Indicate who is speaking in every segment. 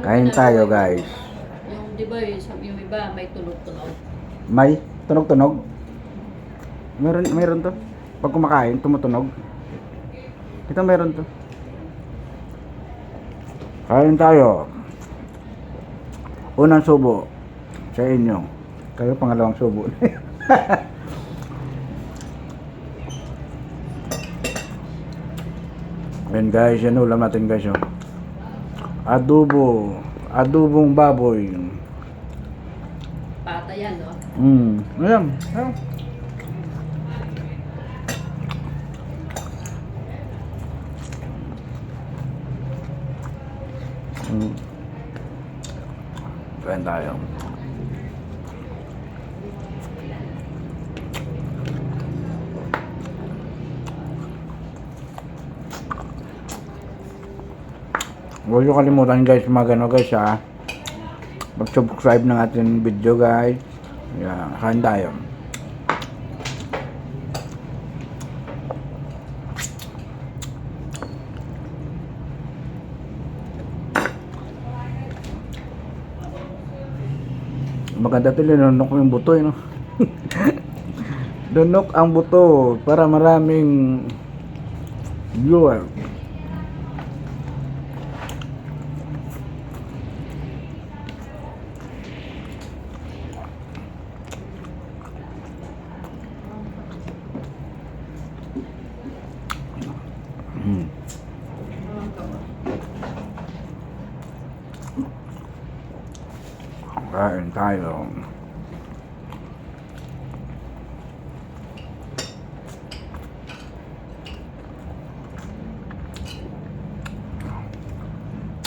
Speaker 1: Kain tayo guys.
Speaker 2: Yung di ba yung iba may tunog-tunog.
Speaker 1: May tunog-tunog. Meron to. Pag kumakain, tumutunog. Ito meron to. Kain tayo. Unang subo sa inyo. Kayo pangalawang subo. Ayan guys, yan ulam natin guys. Oh. Adobong baboy.
Speaker 2: Pata yan, no?
Speaker 1: Ayan. Ayan. Kain tayo. Huwag nyo kalimutan guys, magano guys ha. Mag-subscribe ng ating video guys. Yan, kain tayo. Maganda ito, linunok mo yung buto no? Lunok ang buto para maraming viewer. Kain tayo.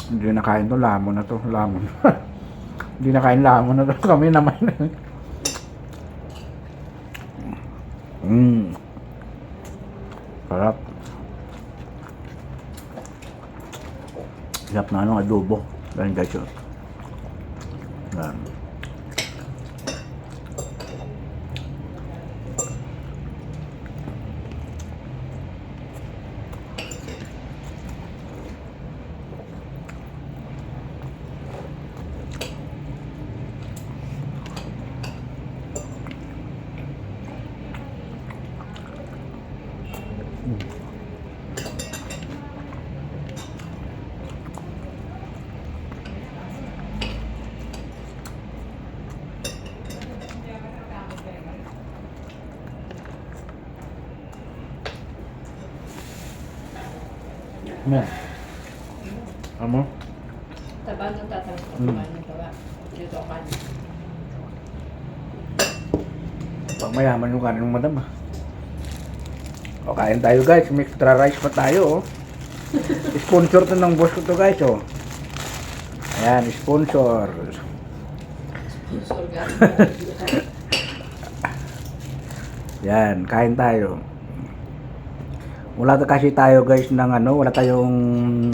Speaker 1: Hindi na kain to, lamon na to, lamon. Hindi na kain lamon na to, kami naman. Sarap. Sarap na ano, adobo. Ganyan guys yun. Yan. Ano? Amo?
Speaker 2: Taba nung tatapos ko ng tawa. Dito ka.
Speaker 1: Pag mayaman yung kanin ng madam ah. O kain tayo guys, may extra rice pa tayo oh. Sponsor to ng boss ko to guys oh. Ayan, sponsor. Yan, kain tayo. Wala kasi tayo guys ng ano, wala tayong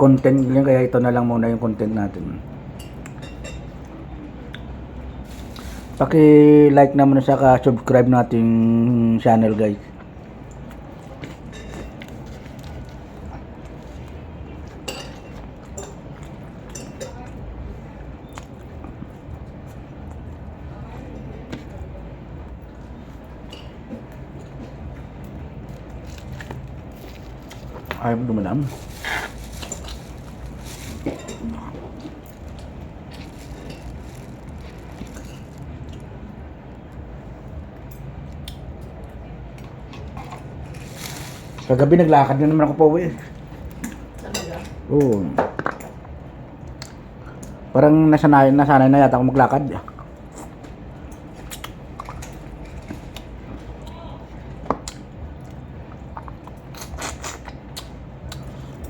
Speaker 1: content yun, kaya ito na lang muna yung content natin. Paki-like naman sa ka-subscribe nating channel guys. Ayaw mo dumadam. Kagabi naglakad na naman ako pa uwi.
Speaker 2: Talaga?
Speaker 1: Oo. Parang nasanay na yata ako maglakad.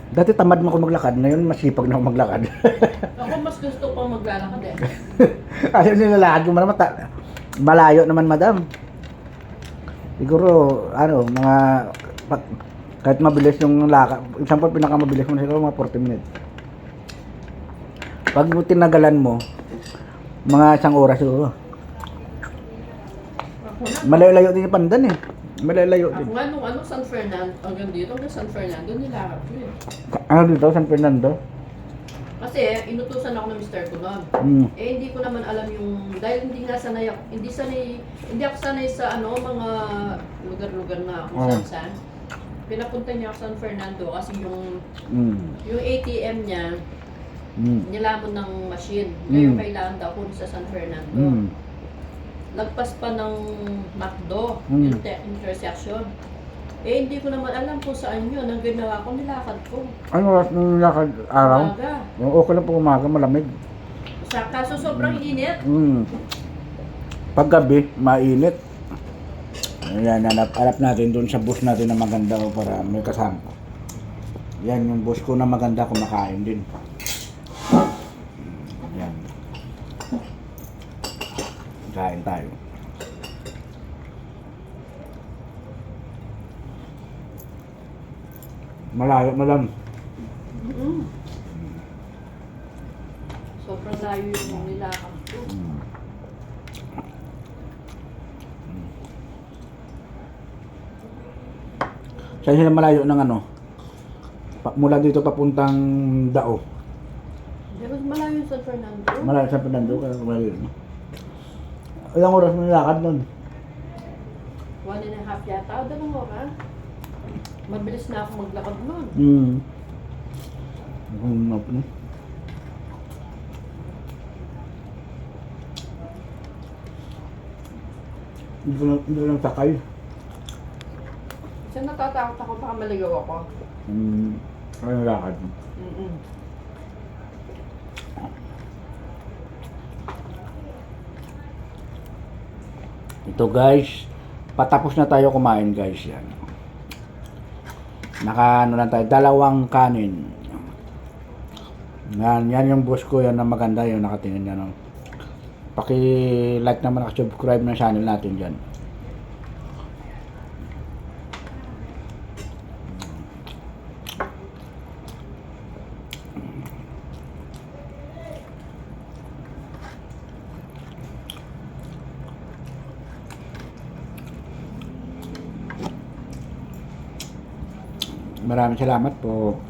Speaker 1: Dati tamad mo ako maglakad, ngayon masipag na ako maglakad.
Speaker 2: Ako mas gusto pa maglalakad eh.
Speaker 1: Kasi nilalakad ko naman, malayo naman madam. Siguro, ano, mga, kahit mabilis yung lakad, isang pa pinakamabilis mo siguro mga 40 minutes. Pag tinagalan mo, mga isang oras siguro. Malayo-layo din yung Pandan eh. Malalayo din.
Speaker 2: Ako nga nung San Fernando, hanggang dito hanggang San Fernando, nilakad ko eh.
Speaker 1: Ano dito, San Fernando?
Speaker 2: Kasi inutusan ako ng mister ko noon.
Speaker 1: Mm.
Speaker 2: Eh hindi ko naman alam yung dahil hindi nga sanay ako, hindi ako sanay sa mga lugar-lugar na kung
Speaker 1: Oh.
Speaker 2: saan. Pinapunta niya ako sa San Fernando kasi yung
Speaker 1: Mm.
Speaker 2: ATM niya nilamon ng machine.
Speaker 1: Mm.
Speaker 2: Ngayon kailangan daw kung sa San Fernando.
Speaker 1: Mm.
Speaker 2: Lagpas pa ng McDo,
Speaker 1: Mm.
Speaker 2: yung intersection. Eh hindi ko naman alam kung saan yun. Ang ginawa ko, nilakad ko.
Speaker 1: Ano oras nung lakad araw?
Speaker 2: Umaga.
Speaker 1: Yung okay lang po umaga, malamig.
Speaker 2: Kaso sobrang init.
Speaker 1: Mm. Paggabi, mainit. Ayan, hanap natin doon sa bus natin na maganda o para may kasama. Yan, yung bus ko na maganda, kumakain din. Yan. Kain tayo. Malayo, malam.
Speaker 2: Mm. Sobrang layo yung nilakad ko.
Speaker 1: Saan sila malayo ng ano? Mula dito papuntang Dao.
Speaker 2: Di ba malayo yung San Fernando?
Speaker 1: Malayo sa Fernando, kaya malayo. No? Ilang oras mo nilakad nun?
Speaker 2: 1.5 yata. O, 2 oras. Mabilis na ako maglakad nun.
Speaker 1: No? Hindi ko lang sakay.
Speaker 2: Kasi natatakot ako baka maligaw ako.
Speaker 1: Ano lakad?
Speaker 2: Mm-mm.
Speaker 1: Ito guys, patapos na tayo kumain guys yan. Naka ano lang tayo, 2 kanin. Yan yung boss ko, yan na maganda yung nakatingin yan. Paki-like naman, subscribe na channel natin dyan. Maraming salamat po.